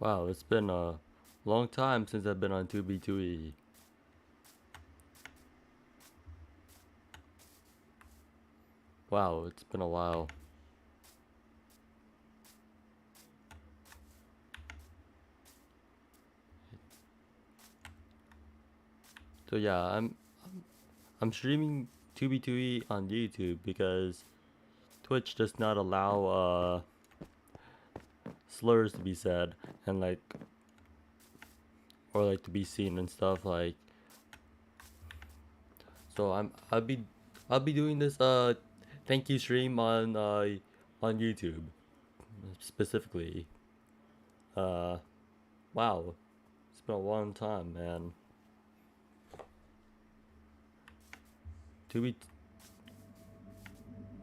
Wow, it's been a long time since I've been on 2B2E. Wow, it's been a while. So yeah, I'm streaming 2B2E on YouTube because Twitch does not allow slurs to be said and or to be seen and stuff like. So I'll be doing this thank you stream on YouTube specifically. Uh wow, it's been a long time, man. 2B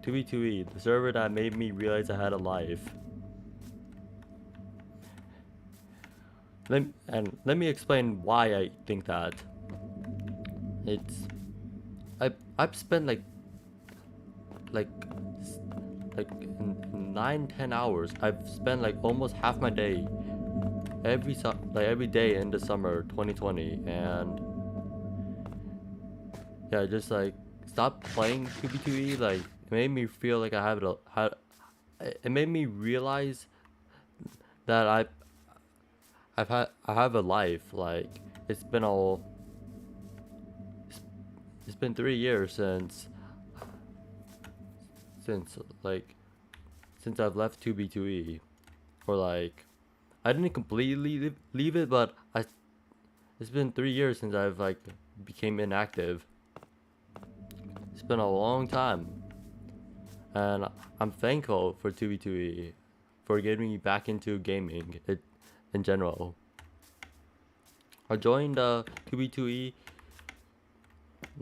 2B2E, the server that made me realize I had a life. Let me explain why I think that. It's I've spent like like 9-10 hours. I've spent like almost half my day every day in the summer 2020, and yeah, just like stop playing 2B2E. Like it made me feel like I have it made me realize that I have a life. Like it's been all it's been 3 years since like since I've left 2B2E, or like I didn't completely leave it, but it's been 3 years since I've like became inactive. It's been a long time, and I'm thankful for 2B2E for getting me back into gaming in general. I joined 2B2E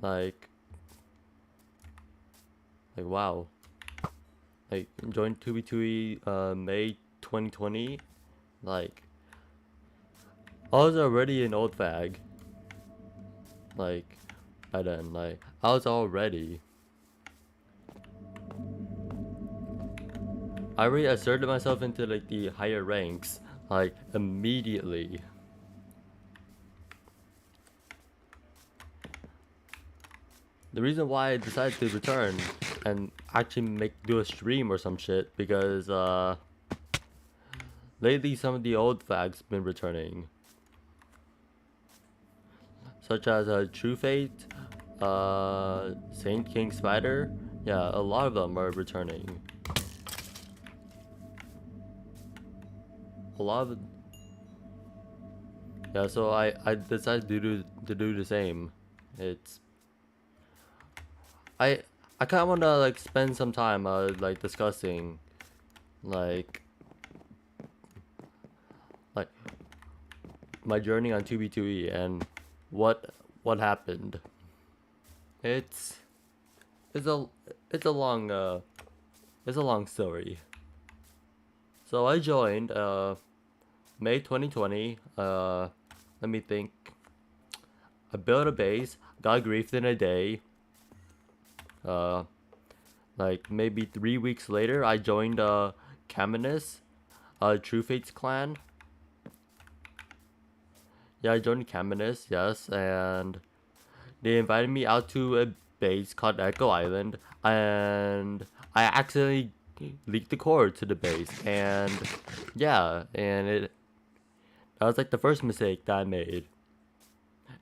like wow, like joined 2B2E May 2020. Like I was already an Oldfag. Like by then, like I was already. I already asserted myself into like the higher ranks, like immediately. The reason why I decided to return and actually do a stream or some shit because lately some of the old fags been returning, such as True Fate, Saint King Spider. Yeah, a lot of them are returning. A lot of yeah, so I decided to do the same. It's I kind of want to like spend some time like discussing like like my journey on 2B2E and what happened. It's it's a it's a long it's a long story. So I joined May 2020. Let me think. I built a base, got griefed in a day. Like maybe 3 weeks later, I joined Caminus, True Fate's clan. Yeah, I joined Caminus, yes, and they invited me out to a base called Echo Island, and I accidentally leaked the core to the base, and yeah, and that was like the first mistake that I made.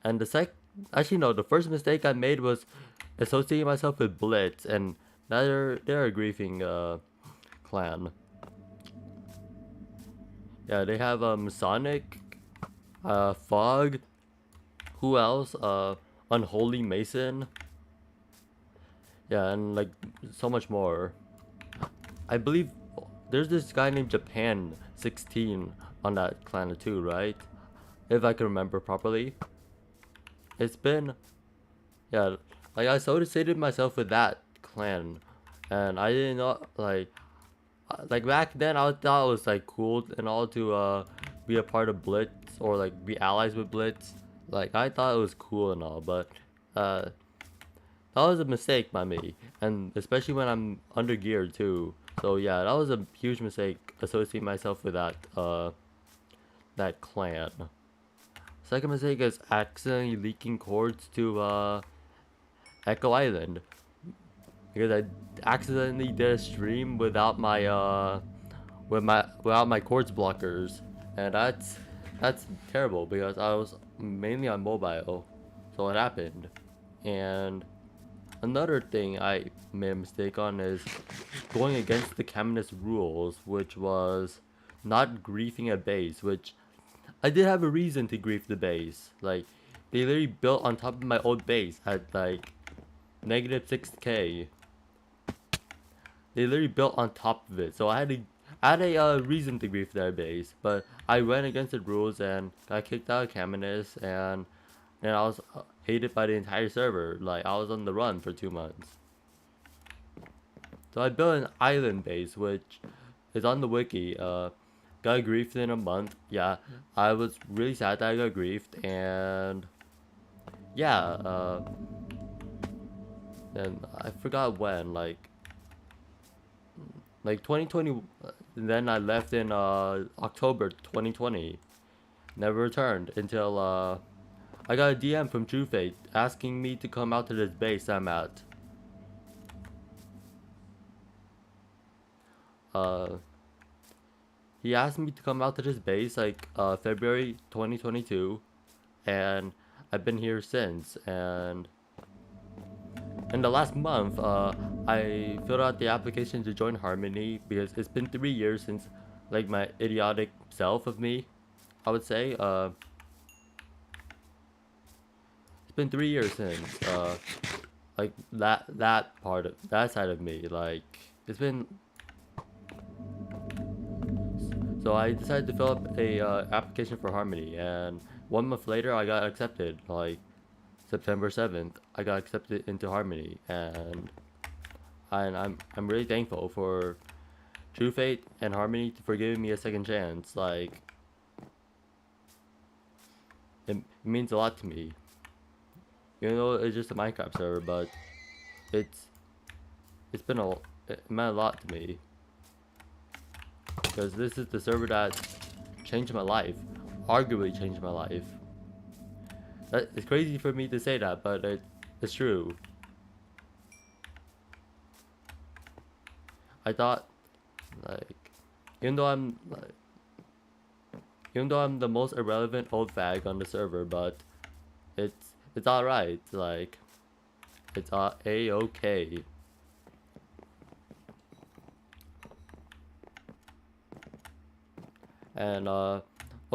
And actually no, the first mistake I made was associating myself with Blitz, and they're a griefing clan. Yeah, they have Masonic, Fog, who else? Unholy Mason. Yeah, and like so much more. I believe there's this guy named Japan 16 on that clan too, right? If I can remember properly. It's been yeah, like I associated myself with that clan, and I didn't know like back then I thought it was like cool and all to be a part of Blitz or like be allies with Blitz. Like I thought it was cool and all, but uh that was a mistake by me, and especially when I'm under geared too. So yeah, that was a huge mistake associating myself with that clan. Second mistake is accidentally leaking cords to Echo Island, because I accidentally did a stream without my without my cords blockers, and that's terrible because I was mainly on mobile, so it happened. And another thing I made a mistake on is going against the Caminus rules, which was not griefing a base, which I did have a reason to grief the base. Like, they literally built on top of my old base at like negative 6k. They literally built on top of it, so I had a reason to grief their base, but I went against the rules and got kicked out of Caminus, and I was hated by the entire server. Like, I was on the run for 2 months. So I built an island base, which is on the wiki. Got griefed in a month. Yeah, I was really sad that I got griefed, and yeah, and I forgot when, like 2020. Then I left in October 2020. Never returned until I got a DM from True Fate asking me to come out to this base I'm at. He asked me to come out to this base like February 2022, and I've been here since. And in the last month, I filled out the application to join Harmony because it's been 3 years since, like, my idiotic self of me, I would say. It's been 3 years since, like, that part of that side of me. Like, it's been. So I decided to fill up a application for Harmony, and 1 month later I got accepted. Like, September 7th, I got accepted into Harmony, and I'm really thankful for True Fate and Harmony for giving me a second chance. Like, it means a lot to me. You know, it's just a Minecraft server, but it's it meant a lot to me, because this is the server that changed my life, arguably changed my life. It's crazy for me to say that, but it's true. I thought, like, even though I'm the most irrelevant old fag on the server, but it's alright. Like, it's a-okay. And oh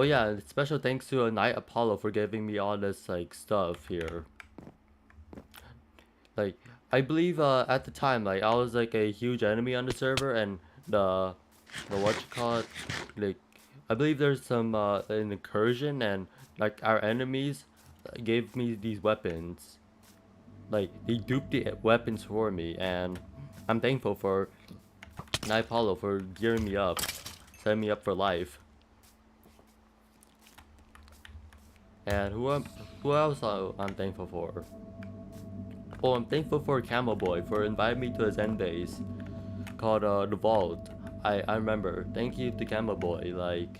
yeah, special thanks to Knight Apollo for giving me all this like stuff here. Like, I believe at the time, like, I was like a huge enemy on the server, and the what you call it, like, I believe there's some an incursion, and like our enemies gave me these weapons. Like, they duped the weapons for me, and I'm thankful for Knight Apollo for gearing me up, setting me up for life. And who else I'm thankful for? Oh, I'm thankful for Camel Boy for inviting me to his end base called the Vault. I remember. Thank you to Camel Boy. Like,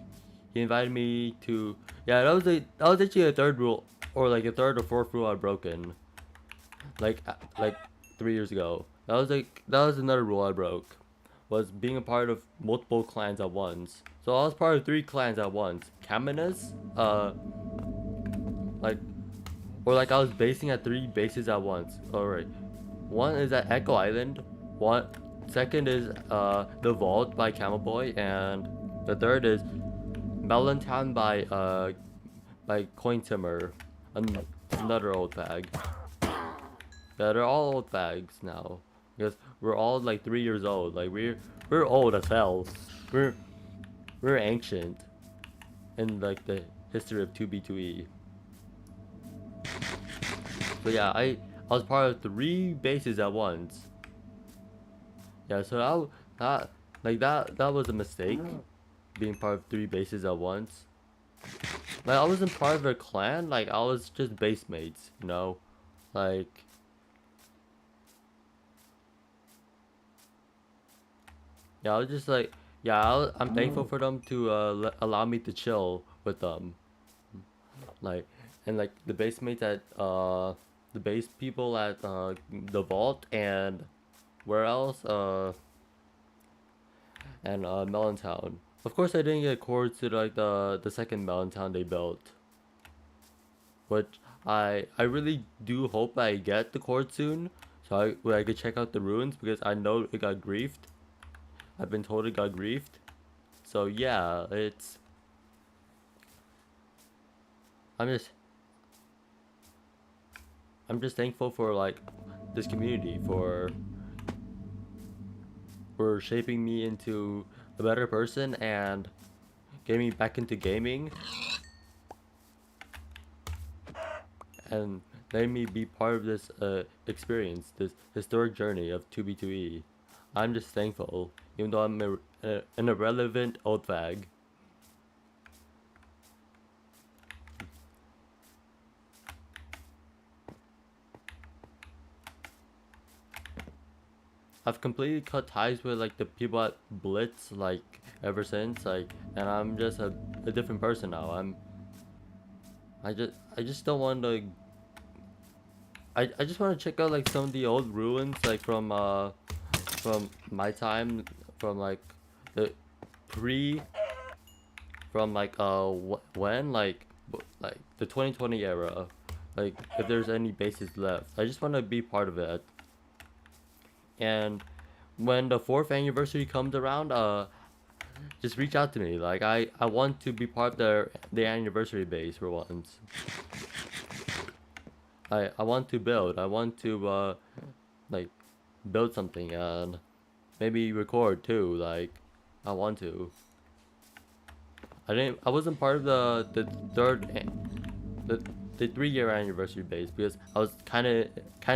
he invited me to. Yeah, that was actually a third rule, or like a third or fourth rule I'd broken. Like 3 years ago. That was another rule I broke. Was being a part of multiple clans at once. So I was part of 3 clans at once. Caminus, like I was basing at 3 bases at once. Alright. One is at Echo Island. Second is the Vault by Camel Boy, and the third is Melontown by Cointimmer, another old fag. Yeah, they're all old fags now, because we're all like 3 years old. Like, we're old as hell. We're ancient in like the history of 2B2E. So yeah, I was part of 3 bases at once. Yeah, so that was a mistake, being part of 3 bases at once. Like, I wasn't part of a clan. Like, I was just base mates, you know, like. Yeah, I was just like, yeah, I'm thankful for them to allow me to chill with them. Like, and like the base mates at the base people at the vault, and where else, and Melontown. Of course I didn't get cords to like the second Melontown they built, which I really do hope I get the cord soon, so I could check out the ruins, because I know it got griefed. I've been told it got griefed. So yeah, I'm just I'm just thankful for like this community for shaping me into a better person and getting me back into gaming and letting me be part of this experience, this historic journey of 2B2E. I'm just thankful, even though I'm an irrelevant old fag. I've completely cut ties with like the people at Blitz like ever since, like, and I'm just a different person now. I just don't want to. I just want to check out like some of the old ruins like from my time, from like the pre from like when like the 2020 era, like if there's any bases left. I just want to be part of it. And when the 4th anniversary comes around, just reach out to me. Like I want to be part of the anniversary base for once. I want to build. I want to like build something and maybe record too. Like I want to. I wasn't part of the the the 3-year anniversary base because I was kind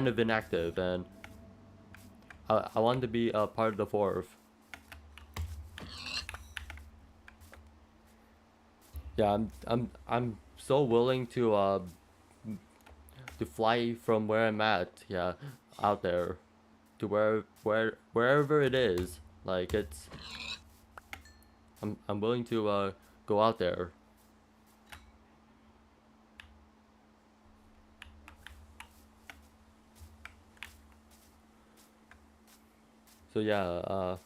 of inactive, and I wanted to be a part of the 4th. Yeah, I'm so willing to fly from where I'm at, yeah, out there to wherever it is. Like I'm willing to go out there. So yeah,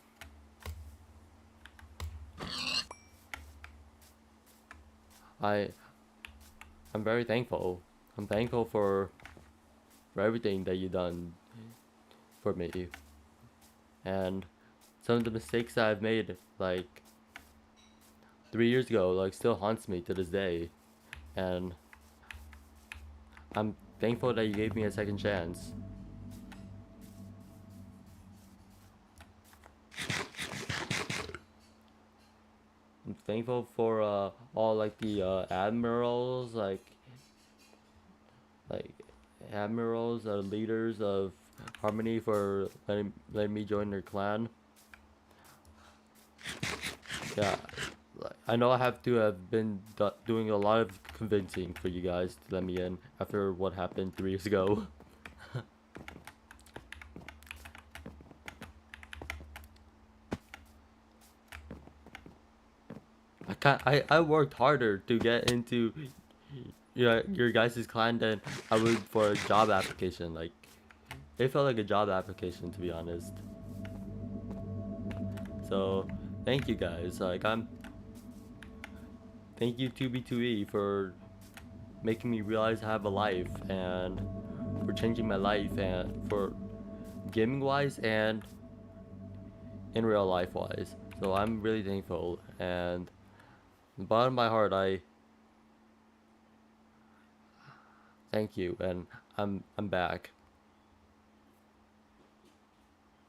I I'm very thankful. I'm thankful for everything that you done for me, and some of the mistakes that I've made like 3 years ago like still haunts me to this day, and I'm thankful that you gave me a second chance. I'm thankful for all like the admirals, like admirals, leaders of Harmony for letting me join their clan. Yeah, I know I have to have been doing a lot of convincing for you guys to let me in after what happened 3 years ago. I worked harder to get into your guys' clan than I would for a job application. Like it felt like a job application, to be honest. So thank you guys. Like thank you 2B2E for making me realize I have a life, and for changing my life, and for gaming wise and in real life wise. So I'm really thankful, and from the bottom of my heart I thank you, and I'm back.